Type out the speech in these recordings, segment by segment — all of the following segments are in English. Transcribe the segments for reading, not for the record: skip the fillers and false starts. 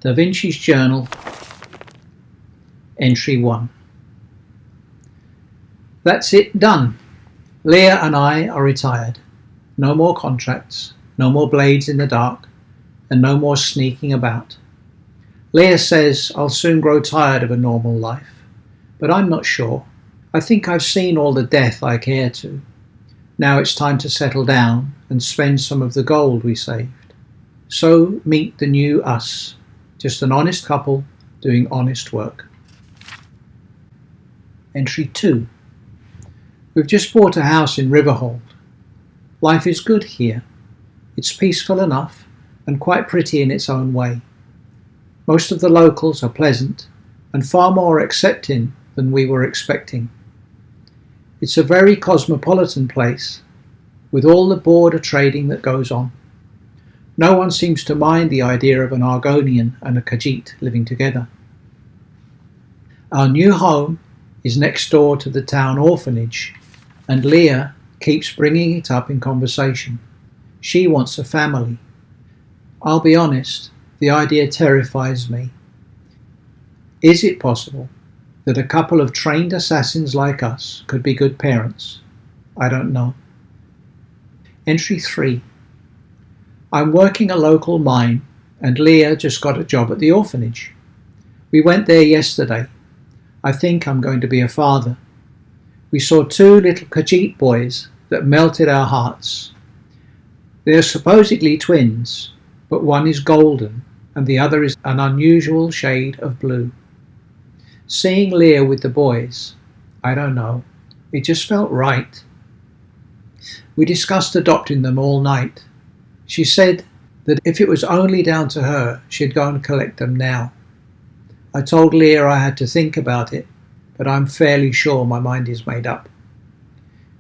Da Vinci's Journal, Entry 1. That's it, done. Leah and I are retired. No more contracts, no more blades in the dark, and no more sneaking about. Leah says I'll soon grow tired of a normal life, but I'm not sure. I think I've seen all the death I care to. Now it's time to settle down and spend some of the gold we saved. So meet the new us, just an honest couple doing honest work. Entry 2. We've just bought a house in Riverhold. Life is good here. It's peaceful enough and quite pretty in its own way. Most of the locals are pleasant and far more accepting than we were expecting. It's a very cosmopolitan place with all the border trading that goes on. No one seems to mind the idea of an Argonian and a Khajiit living together. Our new home is next door to the town orphanage, and Leah keeps bringing it up in conversation. She wants a family. I'll be honest, the idea terrifies me. Is it possible that a couple of trained assassins like us could be good parents? I don't know. Entry 3. I'm working a local mine, and Leah just got a job at the orphanage. We went there yesterday. I think I'm going to be a father. We saw 2 little Khajiit boys that melted our hearts. They're supposedly twins, but one is golden and the other is an unusual shade of blue. Seeing Leah with the boys, I don't know, it just felt right. We discussed adopting them all night. She said that if it was only down to her, she'd go and collect them now. I told Leah I had to think about it, but I'm fairly sure my mind is made up.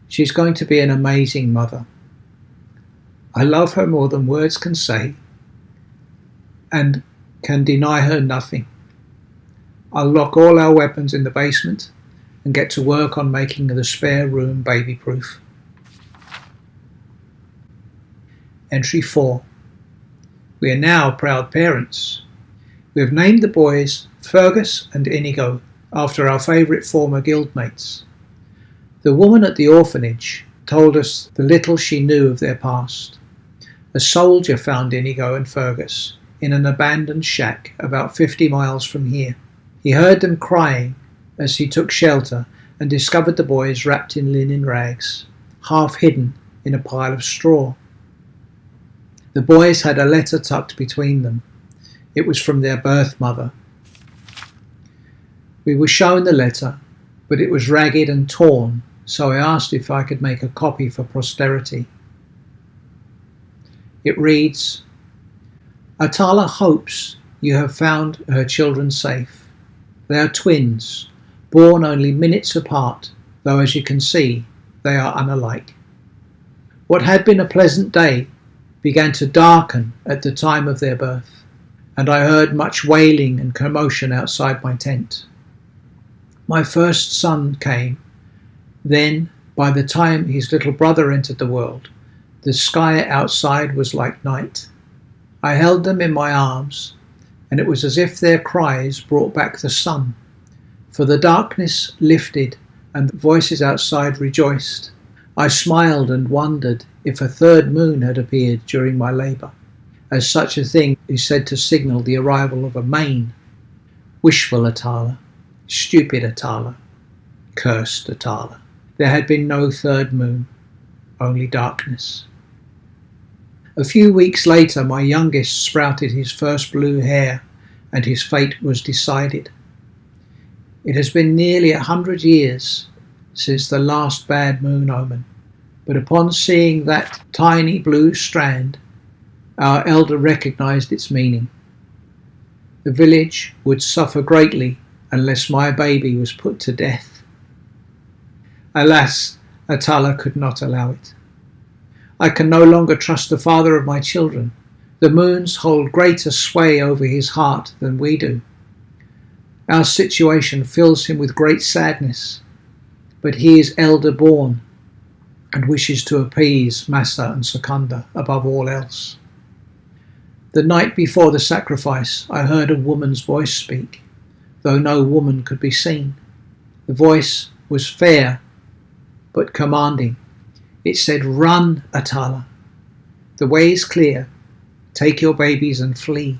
She's going to be an amazing mother. I love her more than words can say, and can deny her nothing. I'll lock all our weapons in the basement and get to work on making the spare room baby-proof. Entry 4. We are now proud parents. We have named the boys Fergus and Inigo after our favourite former guildmates. The woman at the orphanage told us the little she knew of their past. A soldier found Inigo and Fergus in an abandoned shack about 50 miles from here. He heard them crying as he took shelter and discovered the boys wrapped in linen rags, half hidden in a pile of straw. The boys had a letter tucked between them. It was from their birth mother. We were shown the letter, but it was ragged and torn, so I asked if I could make a copy for posterity. It reads, Atala hopes you have found her children safe. They are twins, born only minutes apart, though as you can see, they are unalike. What had been a pleasant day began to darken at the time of their birth, and I heard much wailing and commotion outside my tent. My first son came. Then, by the time his little brother entered the world, the sky outside was like night. I held them in my arms, and it was as if their cries brought back the sun, for the darkness lifted and the voices outside rejoiced. I smiled and wondered if a third moon had appeared during my labour, as such a thing is said to signal the arrival of a main. Wishful Atala, stupid Atala, cursed Atala. There had been no third moon, only darkness. A few weeks later, my youngest sprouted his first blue hair, and his fate was decided. It has been nearly 100 years since the last bad moon omen, but upon seeing that tiny blue strand, our elder recognized its meaning. The village would suffer greatly unless my baby was put to death. Alas, Atala could not allow it. I can no longer trust the father of my children. The moons hold greater sway over his heart than we do. Our situation fills him with great sadness, but he is elder born and wishes to appease Massa and Secunda above all else. The night before the sacrifice, I heard a woman's voice speak, though no woman could be seen. The voice was fair, but commanding. It said, "Run, Atala. The way is clear. Take your babies and flee."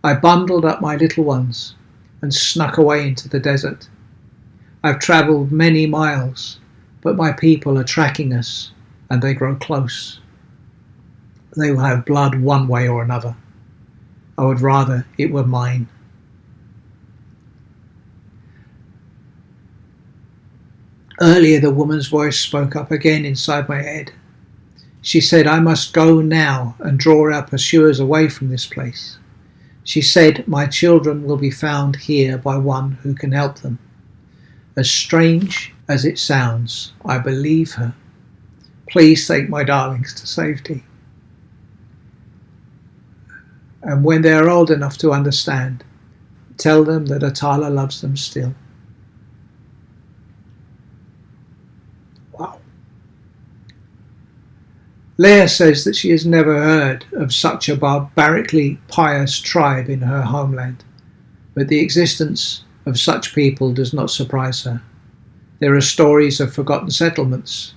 I bundled up my little ones and snuck away into the desert. I've travelled many miles, but my people are tracking us, and they grow close. They will have blood one way or another. I would rather it were mine. Earlier the woman's voice spoke up again inside my head. She said I must go now and draw our pursuers away from this place. She said my children will be found here by one who can help them. As strange as it sounds, I believe her. Please take my darlings to safety. And when they are old enough to understand, tell them that Atala loves them still. Wow. Leah says that she has never heard of such a barbarically pious tribe in her homeland, but the existence of such people does not surprise her. There are stories of forgotten settlements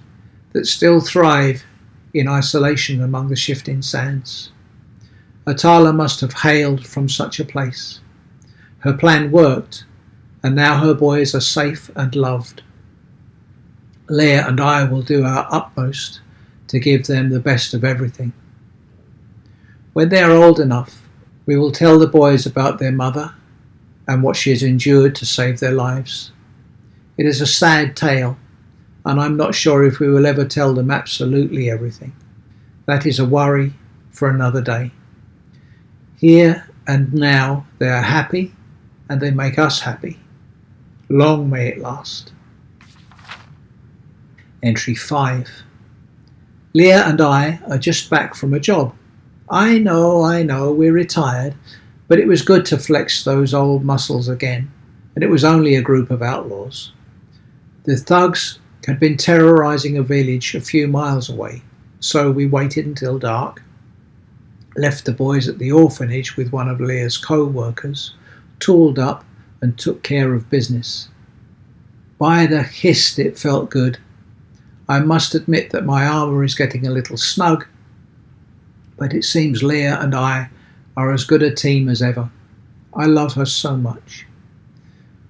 that still thrive in isolation among the shifting sands. Atala must have hailed from such a place. Her plan worked, and now her boys are safe and loved. Leah and I will do our utmost to give them the best of everything. When they are old enough, we will tell the boys about their mother and what she has endured to save their lives. It is a sad tale, and I'm not sure if we will ever tell them absolutely everything. That is a worry for another day. Here and now they are happy, and they make us happy. Long may it last. Entry 5. Leah and I are just back from a job. I know, we're retired, but it was good to flex those old muscles again, and it was only a group of outlaws. The thugs had been terrorising a village a few miles away, so we waited until dark, left the boys at the orphanage with one of Leah's co-workers, tooled up and took care of business. By the hist, it felt good. I must admit that my armour is getting a little snug, but it seems Leah and I are as good a team as ever. I love her so much.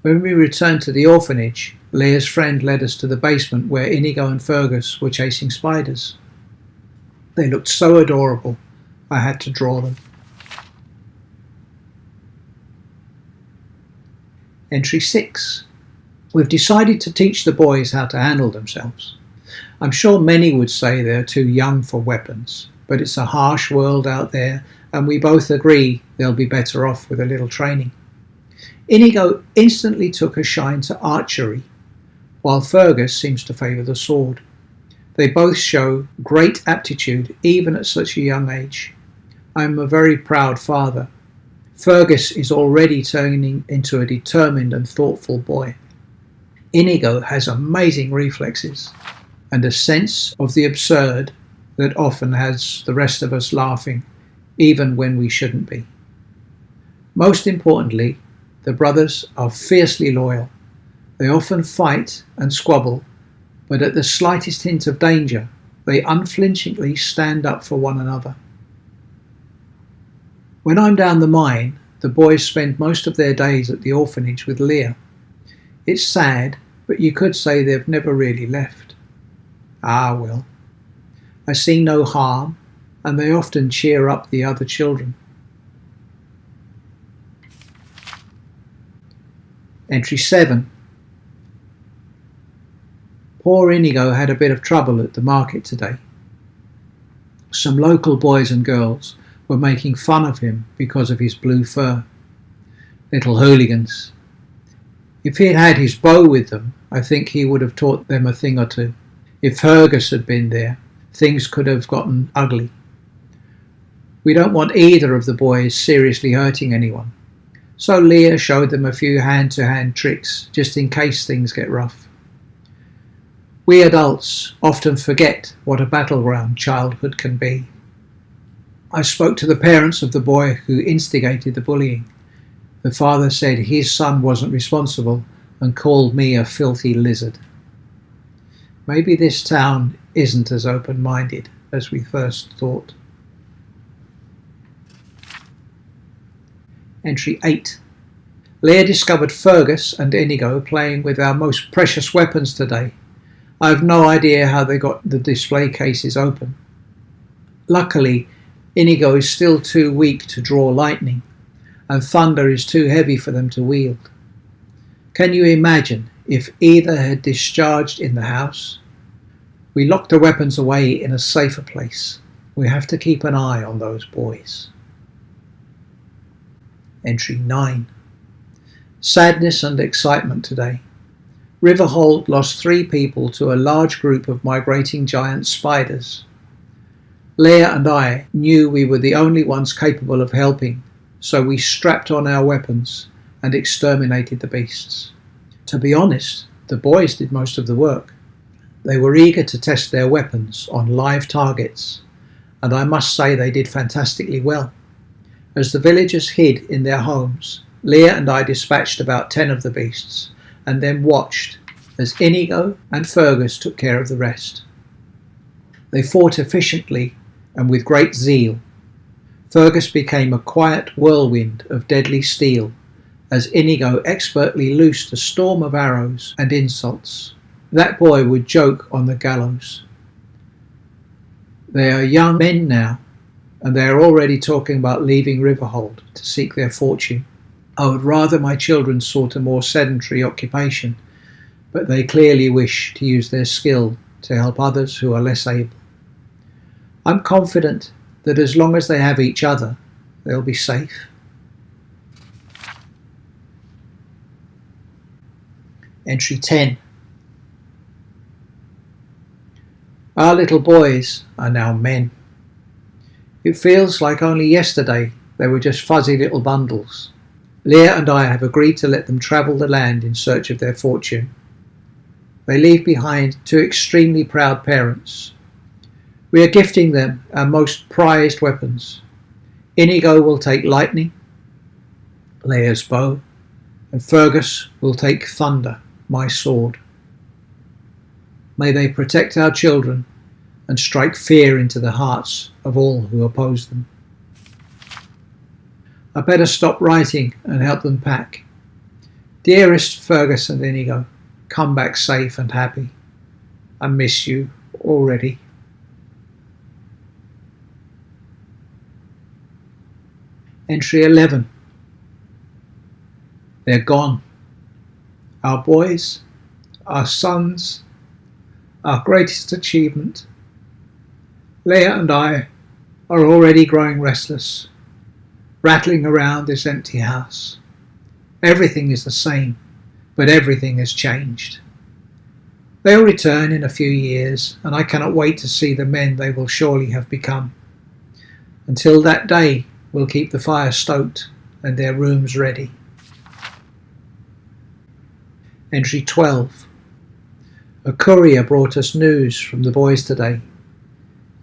When we returned to the orphanage, Leah's friend led us to the basement where Inigo and Fergus were chasing spiders. They looked so adorable, I had to draw them. Entry 6. We've decided to teach the boys how to handle themselves. I'm sure many would say they're too young for weapons, but it's a harsh world out there, and we both agree they'll be better off with a little training. Inigo instantly took a shine to archery, while Fergus seems to favour the sword. They both show great aptitude even at such a young age. I'm a very proud father. Fergus is already turning into a determined and thoughtful boy. Inigo has amazing reflexes and a sense of the absurd that often has the rest of us laughing, even when we shouldn't be. Most importantly, the brothers are fiercely loyal. They often fight and squabble, but at the slightest hint of danger, they unflinchingly stand up for one another. When I'm down the mine, the boys spend most of their days at the orphanage with Leah. It's sad, but you could say they've never really left. Ah well. I see no harm, and they often cheer up the other children. Entry 7. Poor Inigo had a bit of trouble at the market today. Some local boys and girls were making fun of him because of his blue fur. Little hooligans. If he had had his bow with them, I think he would have taught them a thing or two. If Fergus had been there, things could have gotten ugly. We don't want either of the boys seriously hurting anyone, so Leah showed them a few hand-to-hand tricks just in case things get rough. We adults often forget what a battleground childhood can be. I spoke to the parents of the boy who instigated the bullying. The father said his son wasn't responsible and called me a filthy lizard. Maybe this town isn't as open-minded as we first thought. Entry 8. Leah discovered Fergus and Inigo playing with our most precious weapons today. I have no idea how they got the display cases open. Luckily, Inigo is still too weak to draw lightning, and thunder is too heavy for them to wield. Can you imagine if either had discharged in the house? We locked the weapons away in a safer place. We have to keep an eye on those boys. Entry 9. Sadness and excitement today. Riverhold lost 3 people to a large group of migrating giant spiders. Leah and I knew we were the only ones capable of helping, so we strapped on our weapons and exterminated the beasts. To be honest, the boys did most of the work. They were eager to test their weapons on live targets, and I must say they did fantastically well. As the villagers hid in their homes, Leah and I dispatched about 10 of the beasts, and then watched as Inigo and Fergus took care of the rest. They fought efficiently and with great zeal. Fergus became a quiet whirlwind of deadly steel, as Inigo expertly loosed a storm of arrows and insults. That boy would joke on the gallows. They are young men now, and they are already talking about leaving Riverhold to seek their fortune. I would rather my children sought a more sedentary occupation, but they clearly wish to use their skill to help others who are less able. I'm confident that as long as they have each other, they'll be safe. Entry 10. Our little boys are now men. It feels like only yesterday they were just fuzzy little bundles. Leah and I have agreed to let them travel the land in search of their fortune. They leave behind 2 extremely proud parents. We are gifting them our most prized weapons. Inigo will take lightning, Leah's bow, and Fergus will take thunder, my sword. May they protect our children and strike fear into the hearts of all who oppose them. I better stop writing and help them pack. Dearest Fergus and Inigo, come back safe and happy. I miss you already. Entry 11. They're gone. Our boys, our sons, our greatest achievement. Leah and I are already growing restless, rattling around this empty house. Everything is the same, but everything has changed. They'll return in a few years, and I cannot wait to see the men they will surely have become. Until that day, we'll keep the fire stoked and their rooms ready. Entry 12. A courier brought us news from the boys today.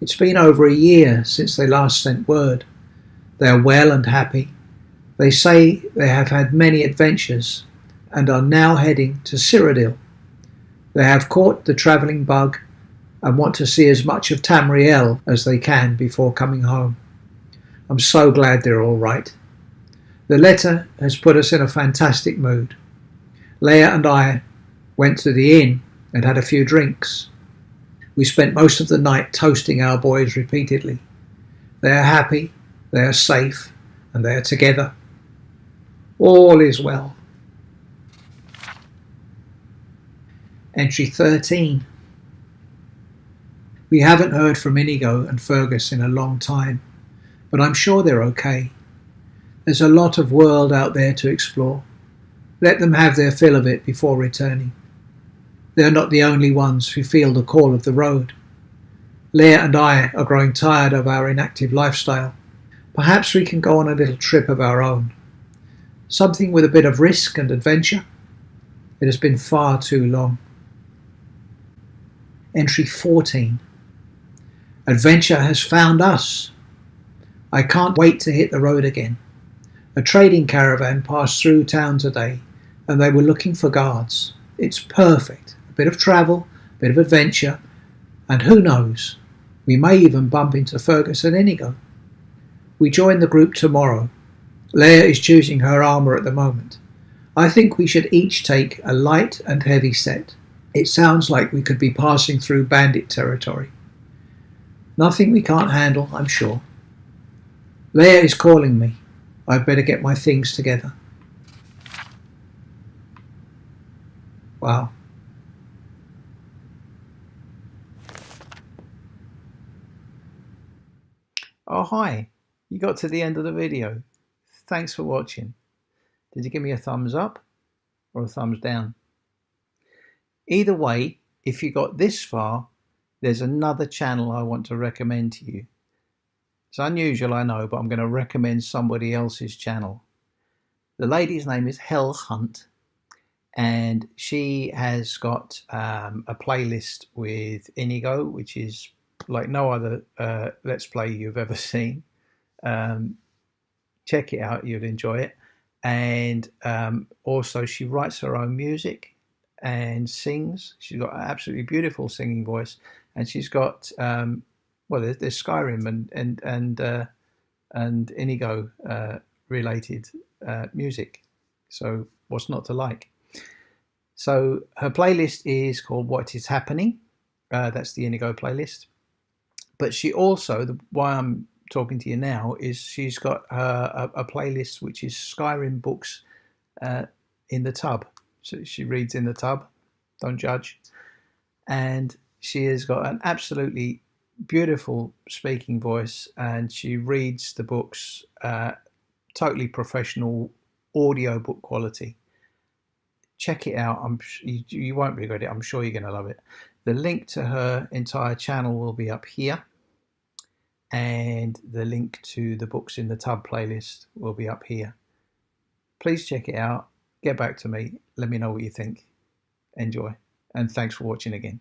It's been over a year since they last sent word. They are well and happy. They say they have had many adventures and are now heading to Cyrodiil. They have caught the travelling bug and want to see as much of Tamriel as they can before coming home. I'm so glad they're all right. The letter has put us in a fantastic mood. Leah and I went to the inn and had a few drinks. We spent most of the night toasting our boys repeatedly. They are happy, they are safe, and they are together. All is well. Entry 13. We haven't heard from Inigo and Fergus in a long time, but I'm sure they're okay. There's a lot of world out there to explore. Let them have their fill of it before returning. They're not the only ones who feel the call of the road. Leah and I are growing tired of our inactive lifestyle. Perhaps we can go on a little trip of our own. Something with a bit of risk and adventure. It has been far too long. Entry 14. Adventure has found us. I can't wait to hit the road again. A trading caravan passed through town today, and they were looking for guards. It's perfect. A bit of travel, a bit of adventure, and who knows, we may even bump into Fergus and Inigo. We join the group tomorrow. Leia is choosing her armour at the moment. I think we should each take a light and heavy set. It sounds like we could be passing through bandit territory. Nothing we can't handle, I'm sure. Leia is calling me. I'd better get my things together. Wow. Oh, hi. You got to the end of the video. Thanks for watching. Did you give me a thumbs up or a thumbs down? Either way, if you got this far, there's another channel I want to recommend to you. It's unusual, I know, but I'm going to recommend somebody else's channel. The lady's name is Hell Hunt, and she has got a playlist with Inigo, which is like no other Let's Play you've ever seen. Check it out, you'll enjoy it. And also she writes her own music and sings. She's got an absolutely beautiful singing voice, and she's got there's Skyrim and Inigo related music. So what's not to like? So her playlist is called What Is Happening. That's the Inigo playlist. But she also, why I'm talking to you now, is she's got a playlist which is Skyrim books in the tub. So she reads in the tub, don't judge. And she has got an absolutely beautiful speaking voice, and she reads the books totally professional audio book quality. Check it out. You won't regret it. I'm sure you're going to love it. The link to her entire channel will be up here, and the link to the Books in the Tub playlist will be up here. Please check it out. Get back to me. Let me know what you think. Enjoy. And thanks for watching again.